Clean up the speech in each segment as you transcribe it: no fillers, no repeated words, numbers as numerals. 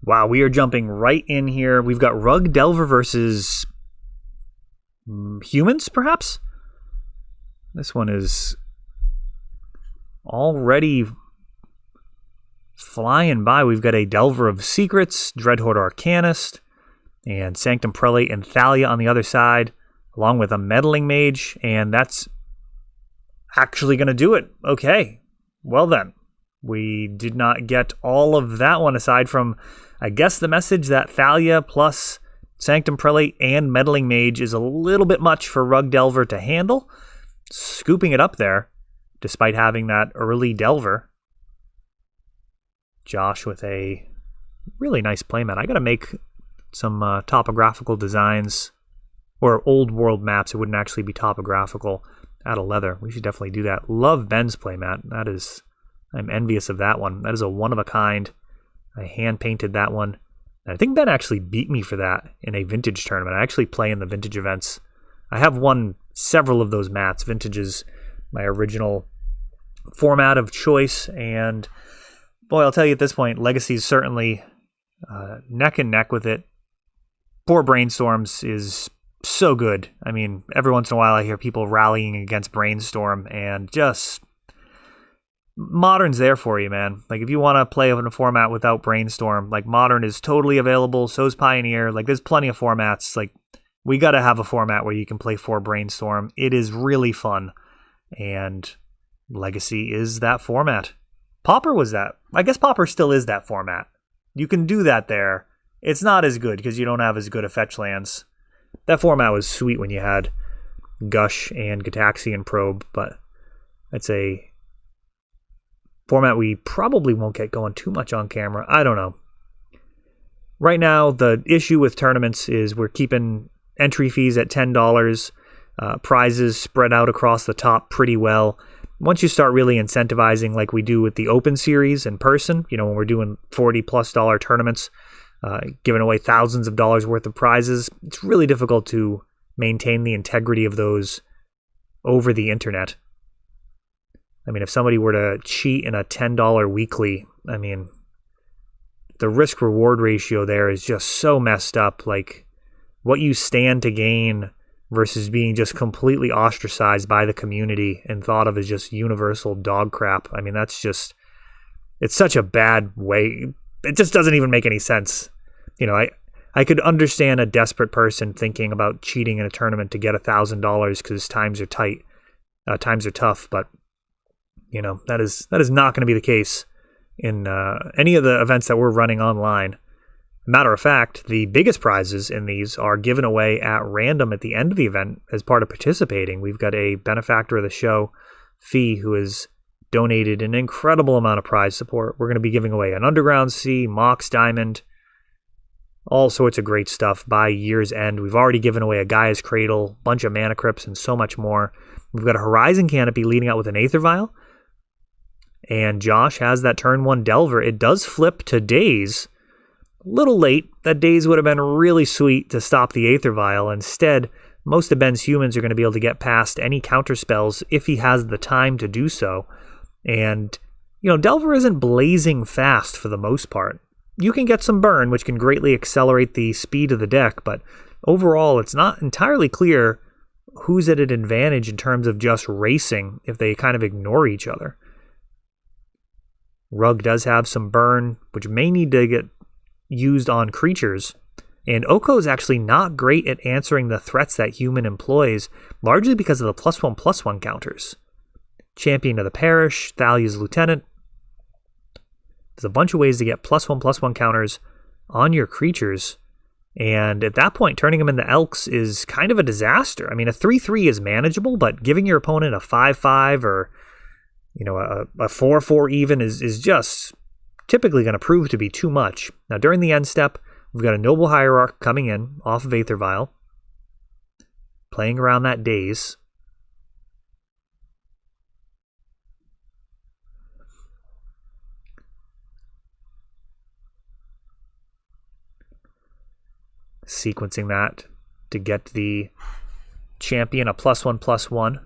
Wow, we are jumping right in here. We've got Rug Delver versus humans, perhaps? This one is already flying by. We've got a Delver of Secrets, Dreadhorde Arcanist, and Sanctum Prelate and Thalia on the other side, along with a Meddling Mage, and that's actually going to do it. Okay, well then. We did not get all of that one, aside from, I guess, the message that Thalia plus Sanctum Prelate and Meddling Mage is a little bit much for Rug Delver to handle. Scooping it up there, despite having that early Delver. Josh with a really nice playmat. I got to make some topographical designs, or old world maps. It wouldn't actually be topographical out of leather. We should definitely do that. Love Ben's playmat. I'm envious of that one. That is a one-of-a-kind. I hand-painted that one. And I think Ben actually beat me for that in a vintage tournament. I actually play in the vintage events. I have won several of those mats. Vintage is my original format of choice. And, boy, I'll tell you at this point, Legacy is certainly neck and neck with it. Poor Brainstorms is so good. I mean, every once in a while I hear people rallying against Brainstorm, and just... Modern's there for you, man. Like, if you want to play in a format without Brainstorm, like, Modern is totally available. So's Pioneer. Like, there's plenty of formats. Like, we got to have a format where you can play for Brainstorm. It is really fun. And Legacy is that format. Pauper was that. I guess Pauper still is that format. You can do that there. It's not as good because you don't have as good of fetch lands. That format was sweet when you had Gush and Gataxian Probe, but that's a format we probably won't get going too much on camera. I don't know. Right now, the issue with tournaments is we're keeping entry fees at $10, prizes spread out across the top pretty well. Once you start really incentivizing like we do with the Open Series in person, when we're doing $40+ tournaments, giving away thousands of dollars worth of prizes, it's really difficult to maintain the integrity of those over the internet. I mean, if somebody were to cheat in a $10 weekly, I mean, the risk-reward ratio there is just so messed up. Like, what you stand to gain versus being just completely ostracized by the community and thought of as just universal dog crap. I mean, it's such a bad way. It just doesn't even make any sense. I could understand a desperate person thinking about cheating in a tournament to get $1,000 because times are tight, times are tough, but that is not going to be the case in any of the events that we're running online. Matter of fact, the biggest prizes in these are given away at random at the end of the event as part of participating. We've got a benefactor of the show, Fee, who has donated an incredible amount of prize support. We're going to be giving away an Underground Sea, Mox Diamond, all sorts of great stuff by year's end. We've already given away a Gaia's Cradle, bunch of Mana Crypts, and so much more. We've got a Horizon Canopy leading out with an Aether Vial. And Josh has that turn 1 Delver. It does flip to Daze. A little late. That Daze would have been really sweet to stop the Aether Vial. Instead, most of Ben's humans are going to be able to get past any counter spells if he has the time to do so. And, Delver isn't blazing fast for the most part. You can get some burn, which can greatly accelerate the speed of the deck, but overall, it's not entirely clear who's at an advantage in terms of just racing if they kind of ignore each other. Rug does have some burn, which may need to get used on creatures. And Oko is actually not great at answering the threats that human employs, largely because of the +1/+1 counters. Champion of the Parish, Thalia's Lieutenant. There's a bunch of ways to get +1/+1 counters on your creatures. And at that point, turning them into Elks is kind of a disaster. I mean, a 3/3 is manageable, but giving your opponent a 5/5 or a 4/4 even is just typically going to prove to be too much. Now, during the end step, we've got a Noble Hierarch coming in off of Aether Vial, playing around that Daze. Sequencing that to get the champion a +1/+1.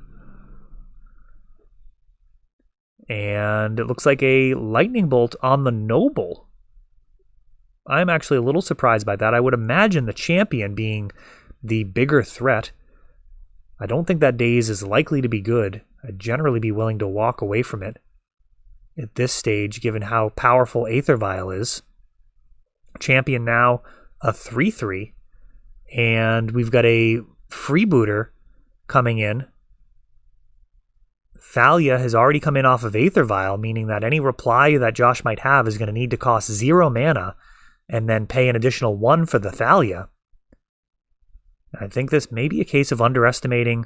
And it looks like a lightning bolt on the Noble. I'm actually a little surprised by that. I would imagine the champion being the bigger threat. I don't think that Daze is likely to be good. I'd generally be willing to walk away from it at this stage, given how powerful Aether Vial is. Champion now a 3/3, and we've got a freebooter coming in. Thalia has already come in off of Aether Vial, meaning that any reply that Josh might have is going to need to cost 0 mana and then pay an additional 1 for the Thalia. I think this may be a case of underestimating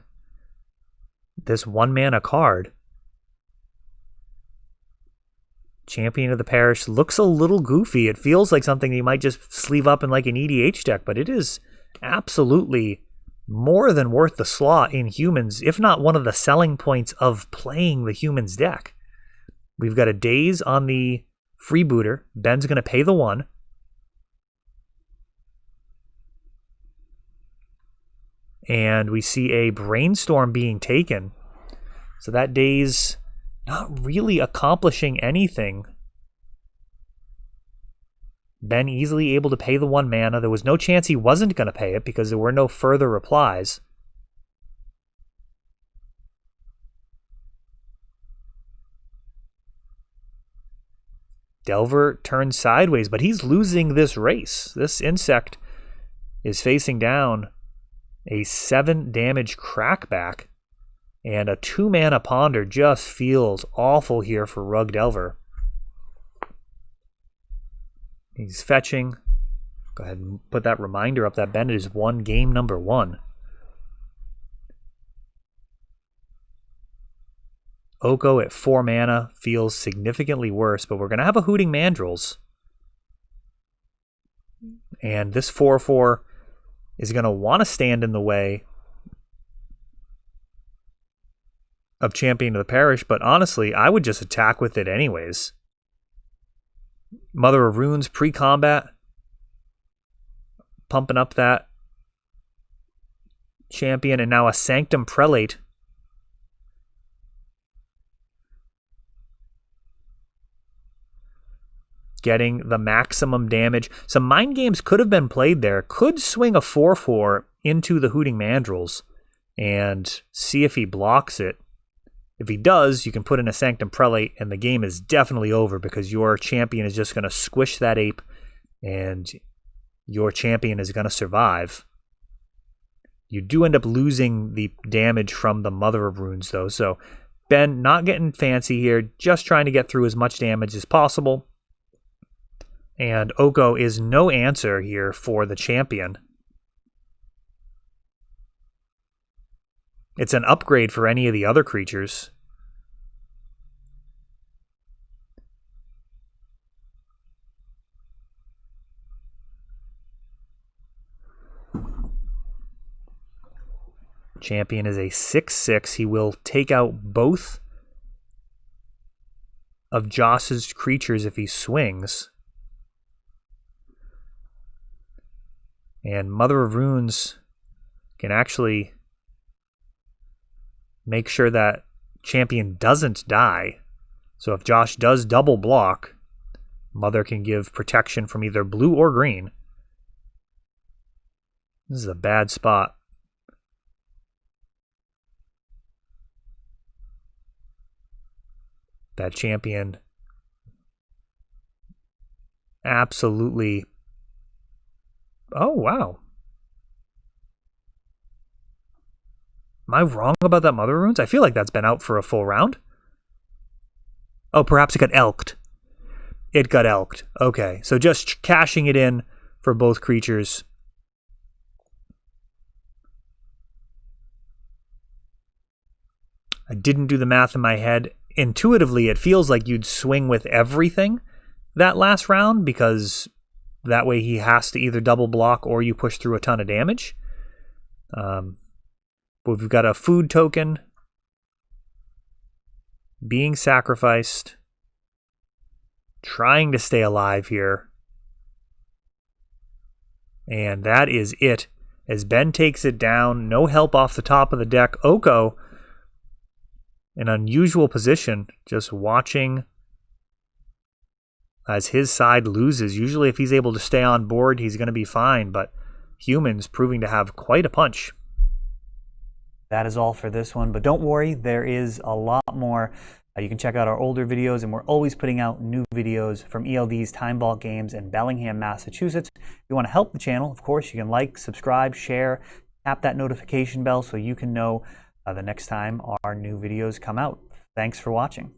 this 1 mana card. Champion of the Parish looks a little goofy. It feels like something you might just sleeve up in like an EDH deck, but it is absolutely more than worth the slot in Humans, if not one of the selling points of playing the Humans deck. We've got a Daze on the freebooter. Ben's going to pay the 1. And we see a Brainstorm being taken. So that Daze not really accomplishing anything. Ben easily able to pay the 1 mana. There was no chance he wasn't going to pay it because there were no further replies. Delver turns sideways, but he's losing this race. This insect is facing down a 7 damage crackback, and a 2 mana Ponder just feels awful here for Rug Delver. He's fetching. Go ahead and put that reminder up that Bennett is won game number 1. Oko at 4 mana feels significantly worse, but we're going to have a Hooting Mandrills. And this 4/4 is going to want to stand in the way of Champion of the Parish, but honestly, I would just attack with it anyways. Mother of Runes pre-combat, pumping up that champion, and now a Sanctum Prelate. Getting the maximum damage. Some mind games could have been played there. Could swing a 4/4 into the Hooting Mandrills and see if he blocks it. If he does, you can put in a Sanctum Prelate, and the game is definitely over because your champion is just going to squish that ape, and your champion is going to survive. You do end up losing the damage from the Mother of Runes, though. So Ben not getting fancy here, just trying to get through as much damage as possible. And Oko is no answer here for the champion. It's an upgrade for any of the other creatures. Champion is a 6/6. He will take out both of Joss's creatures if he swings. And Mother of Runes can actually make sure that champion doesn't die. So if Josh does double block, Mother can give protection from either blue or green. This is a bad spot. That champion absolutely... Oh, wow. Am I wrong about that Mother Runes? I feel like that's been out for a full round. Oh, perhaps it got elked. It got elked. Okay, so just cashing it in for both creatures. I didn't do the math in my head. Intuitively, it feels like you'd swing with everything that last round, because that way he has to either double block or you push through a ton of damage. But we've got a food token being sacrificed, trying to stay alive here. And that is it. As Ben takes it down, no help off the top of the deck. Oko, an unusual position, just watching as his side loses. Usually if he's able to stay on board, he's going to be fine, but humans proving to have quite a punch. That is all for this one, but don't worry, there is a lot more. You can check out our older videos, and we're always putting out new videos from ELD's Time Vault Games in Bellingham, Massachusetts. If you want to help the channel, of course, you can like, subscribe, share, tap that notification bell so you can know the next time our new videos come out. Thanks for watching.